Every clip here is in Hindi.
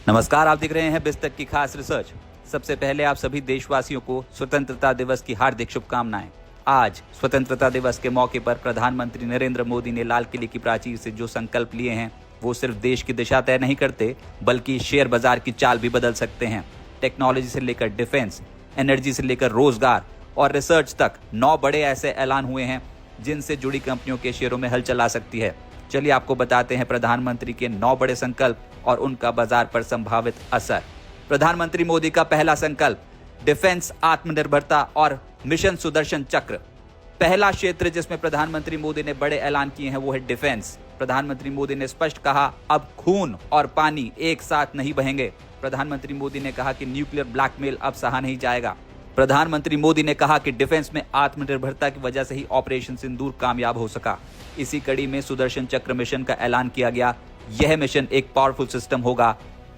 नमस्कार, आप देख रहे हैं बिस्तक की खास रिसर्च। सबसे पहले आप सभी देशवासियों को स्वतंत्रता दिवस की हार्दिक शुभकामनाएं। आज स्वतंत्रता दिवस के मौके पर प्रधानमंत्री नरेंद्र मोदी ने लाल किले की प्राचीर से जो संकल्प लिए हैं वो सिर्फ देश की दिशा तय नहीं करते बल्कि शेयर बाजार की चाल भी बदल सकते हैं। टेक्नोलॉजी से लेकर डिफेंस, एनर्जी से लेकर रोजगार और रिसर्च तक 9 बड़े ऐसे ऐलान हुए हैं जिनसे जुड़ी कंपनियों के शेयरों में हलचल आ सकती है। चलिए आपको बताते हैं प्रधानमंत्री के 9 बड़े संकल्प और उनका बाजार पर संभावित असर। प्रधानमंत्री मोदी का पहला संकल्प डिफेंस, आत्मनिर्भरता और मिशन सुदर्शन चक्र। पहला क्षेत्र जिसमें प्रधानमंत्री मोदी ने बड़े ऐलान किए हैं वो है डिफेंस। प्रधानमंत्री मोदी ने स्पष्ट कहा, अब खून और पानी एक साथ नहीं बहेंगे। प्रधानमंत्री मोदी ने कहा कि न्यूक्लियर ब्लैकमेल अब सहा नहीं जाएगा। प्रधानमंत्री मोदी ने कहा कि डिफेंस में आत्मनिर्भरता की वजह से ही ऑपरेशन सिंदूर कामयाब हो सका। इसी कड़ी में सुदर्शन चक्र मिशन का ऐलान किया गया। यह मिशन एक पावरफुल सिस्टम होगा।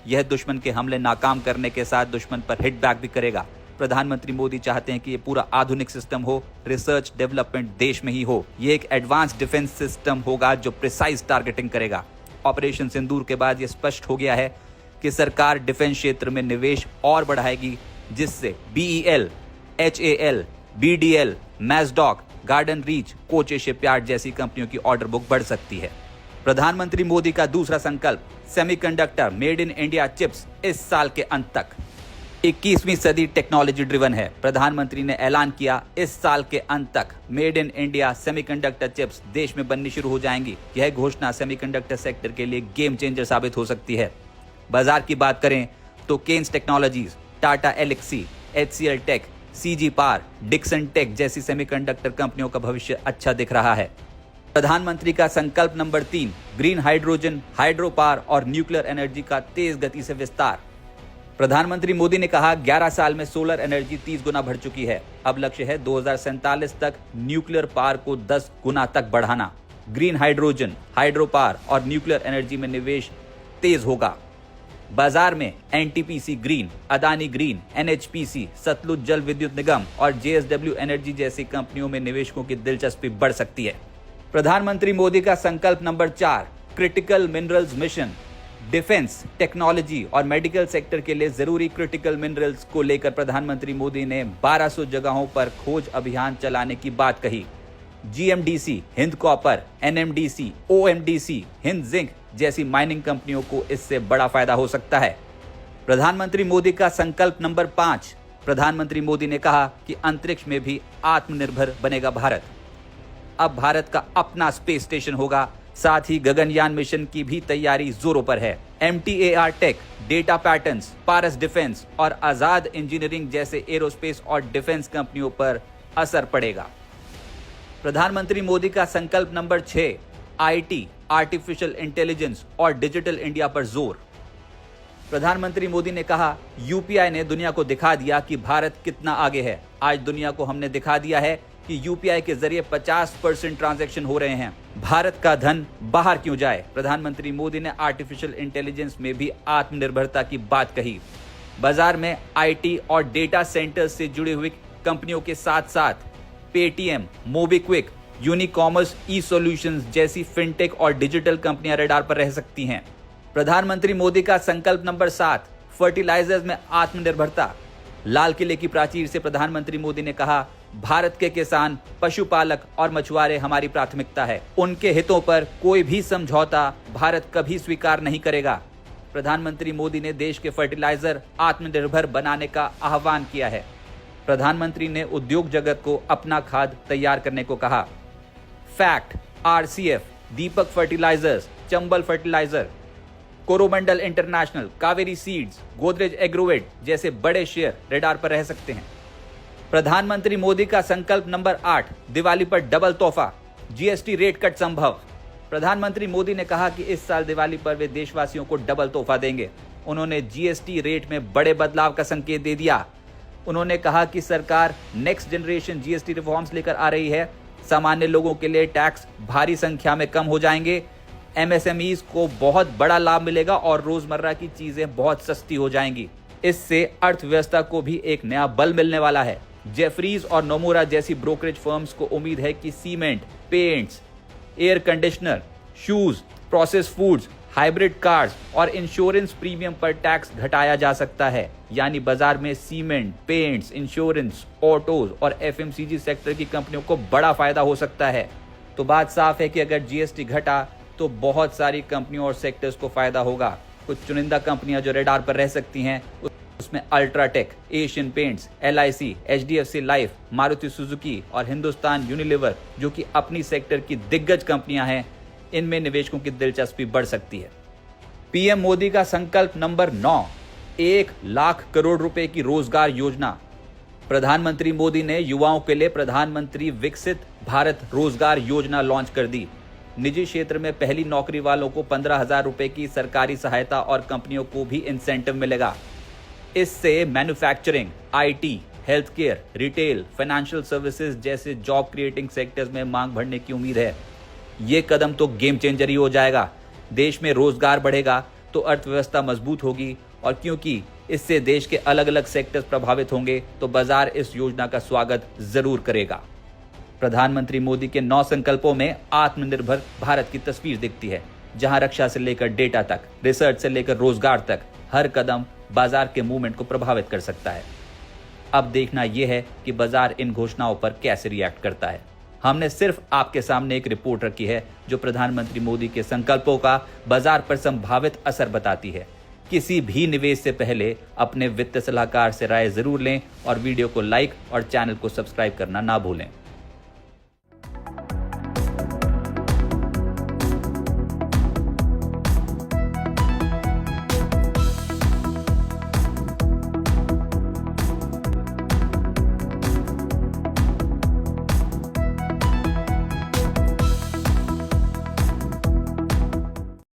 यह दुश्मन के हमले नाकाम करने के साथ दुश्मन पर हिट बैक भी करेगा। प्रधानमंत्री मोदी चाहते हैं कि यह पूरा आधुनिक सिस्टम हो, रिसर्च डेवलपमेंट देश में ही हो। यह एक एडवांस डिफेंस सिस्टम होगा जो प्रिसाइज टारगेटिंग करेगा। ऑपरेशन सिंदूर के बाद यह स्पष्ट हो गया है कि सरकार डिफेंस क्षेत्र में निवेश और बढ़ाएगी, जिससे BEL, HAL, BDL, Mazdock, Garden Reach, Cochin shipyard जैसी कंपनियों की ऑर्डर बुक बढ़ सकती है। प्रधानमंत्री मोदी का दूसरा संकल्प semiconductor made in India chips इस साल के अंत तक। 21वीं सदी टेक्नोलॉजी ड्रिवन है। प्रधानमंत्री ने ऐलान किया इस साल के अंत तक made in India semiconductor chips देश में बननी शुरू हो जाएंगी। यह घोषणा सेमीकंडक्टर सेक्टर के लिए गेम चेंजर साबित हो सकती है। बाजार की बात करें तो Kaynes technologies, Tata Elxsi, HCL tech, CG power, Dixon tech जैसी सेमीकंडक्टर कंपनियों का भविष्य अच्छा दिख रहा है। प्रधानमंत्री का संकल्प number 3 green hydrogen, hydro power और न्यूक्लियर एनर्जी का तेज गति से विस्तार। प्रधानमंत्री मोदी ने कहा 11 साल में सोलर एनर्जी 30 गुना बढ़ चुकी है। अब लक्ष्य है 2047 तक न्यूक्लियर पावर को 10 गुना तक बढ़ाना। ग्रीन हाइड्रोजन, हाइड्रो पावर और न्यूक्लियर एनर्जी में निवेश तेज होगा। बाजार में NTPC green, Adani green, NHPC, Satluj Jal Vidyut निगम और JSW एनर्जी जैसी कंपनियों में निवेशकों की दिलचस्पी बढ़ सकती है। प्रधानमंत्री मोदी का संकल्प number 4 critical minerals mission. Defence, technology और मेडिकल सेक्टर के लिए जरूरी क्रिटिकल मिनरल्स को लेकर प्रधानमंत्री मोदी ने 1200 जगहों पर खोज अभियान चलाने की बात कही। GMDC, Hind copper, NMDC, OMDC, Hind zinc जैसी माइनिंग कंपनियों को इससे बड़ा फायदा हो सकता है। प्रधानमंत्री मोदी का संकल्प नंबर 5। प्रधानमंत्री मोदी ने कहा कि अंतरिक्ष में भी आत्मनिर्भर बनेगा भारत। अब भारत का अपना स्पेस स्टेशन होगा। साथ ही गगनयान मिशन की भी तैयारी जोरों पर है। MTAR टेक, डेटा पैटर्न्स, पारस डिफेंस और आजाद इंजीनियरिंग जैसे एरोस्पेस और डिफेंस कंपनियों पर असर पड़ेगा। प्रधानमंत्री मोदी का संकल्प नंबर 6 IT, आर्टिफिशियल इंटेलिजेंस और डिजिटल इंडिया पर जोर। प्रधानमंत्री मोदी ने कहा UPI ने दुनिया को दिखा दिया कि भारत कितना आगे है। आज दुनिया को हमने दिखा दिया है कि UPI के जरिए 50% ट्रांजैक्शन हो रहे हैं। भारत का धन बाहर क्यों जाए। प्रधानमंत्री मोदी ने आर्टिफिशियल इंटेलिजेंस में भी आत्मनिर्भरता की बात कही। बाजार में IT और डेटा सेंटर्स से जुड़ी हुई कंपनियों के साथ साथ पेटीएम, मोबीक्विक, यूनिकॉमर्स, ई-सॉल्यूशंस जैसी फिनटेक और डिजिटल कंपनियां रडार पर रह सकती हैं। प्रधानमंत्री मोदी का संकल्प नंबर 7 फर्टिलाइजर्स में आत्मनिर्भरता। लाल किले की प्राचीर से प्रधानमंत्री मोदी ने कहा भारत के किसान, पशुपालक और मछुआरे हमारी प्राथमिकता है। उनके हितों पर कोई भी समझौता भारत कभी स्वीकार नहीं करेगा। प्रधानमंत्री मोदी ने देश के फर्टिलाइजर आत्मनिर्भर बनाने का आह्वान किया है। प्रधानमंत्री ने उद्योग जगत को अपना खाद तैयार करने को कहा। FACT, RCF, Deepak fertilisers, Chambal fertiliser, Coromandel international, Kaveri seeds, Godrej agrovet जैसे बड़े शेयर रडार पर रह सकते हैं। प्रधानमंत्री मोदी का संकल्प नंबर 8 दिवाली पर डबल तोहफा, GST रेट कट संभव। प्रधानमंत्री मोदी ने कहा कि इस साल दिवाली पर वे देशवासियों को डबल तोहफा देंगे। उन्होंने GST रेट में बड़े बदलाव का संकेत दे दिया। उन्होंने कहा कि सरकार नेक्स्ट जनरेशन GST रिफॉर्म्स लेकर आ रही है। सामान्य लोगों के लिए टैक्स भारी संख्या में कम हो जाएंगे। MSMEs को बहुत बड़ा लाभ मिलेगा और रोजमर्रा की चीजें बहुत सस्ती हो जाएंगी। इससे अर्थव्यवस्था को भी एक नया बल मिलने वाला है। जेफरीज और नोमुरा जैसी ब्रोकरेज फर्म्स को उम्मीद है कि cement, paints, air conditioner, shoes, process foods, hybrid cars और इंश्योरेंस प्रीमियम पर टैक्स घटाया जा सकता है, यानी बाजार में सीमेंट, पेंट्स, इंश्योरेंस, ऑटोज और एफएमसीजी सेक्टर की कंपनियों को बड़ा फायदा हो सकता है। तो बात साफ है कि अगर जीएसटी घटा तो बहुत सारी कंपनियों और सेक्टर्स को फायदा होगा। कुछ चुनिंदा कंपनियां जो रडार पर रह सकती हैं उसमें UltraTech, Asian paints, LIC, HDFC life, Maruti Suzuki और हिंदुस्तान यूनिलीवर जो कि अपनी सेक्टर की दिग्गज कंपनियां हैं, इनमें निवेशकों की दिलचस्पी बढ़ सकती है। पीएम मोदी का संकल्प नंबर 9, 1 लाख करोड़ रुपए की रोजगार योजना। प्रधानमंत्री मोदी ने युवाओं के लिए प्रधानमंत्री विकसित भारत रोजगार योजना लॉन्च कर दी। निजी क्षेत्र में पहली नौकरी वालों को 15,000 रुपए की सरकारी सहायता और कंपनियों को भी इंसेंटिव मिलेगा। इससे manufacturing, IT, health care, retail, financial services जैसे जॉब क्रिएटिंग सेक्टर्स में मांग बढ़ने की उम्मीद है। ये कदम तो गेम चेंजर ही हो जाएगा। देश में रोजगार बढ़ेगा तो अर्थव्यवस्था मजबूत होगी, और क्योंकि इससे देश के अलग अलग सेक्टर्स प्रभावित होंगे तो बाजार इस योजना का स्वागत जरूर करेगा। प्रधानमंत्री मोदी के 9 संकल्पों में आत्मनिर्भर भारत की तस्वीर दिखती है, जहां रक्षा से लेकर डेटा तक, रिसर्च से लेकर रोजगार तक हर कदम बाजार के मूवमेंट को प्रभावित कर सकता है। अब देखना यह है कि बाजार इन घोषणाओं पर कैसे रिएक्ट करता है। हमने सिर्फ आपके सामने एक रिपोर्ट रखी है जो प्रधानमंत्री मोदी के संकल्पों का बाजार पर संभावित असर बताती है। किसी भी निवेश से पहले अपने वित्त सलाहकार से राय जरूर लें और वीडियो को लाइक और चैनल को सब्सक्राइब करना ना भूलें।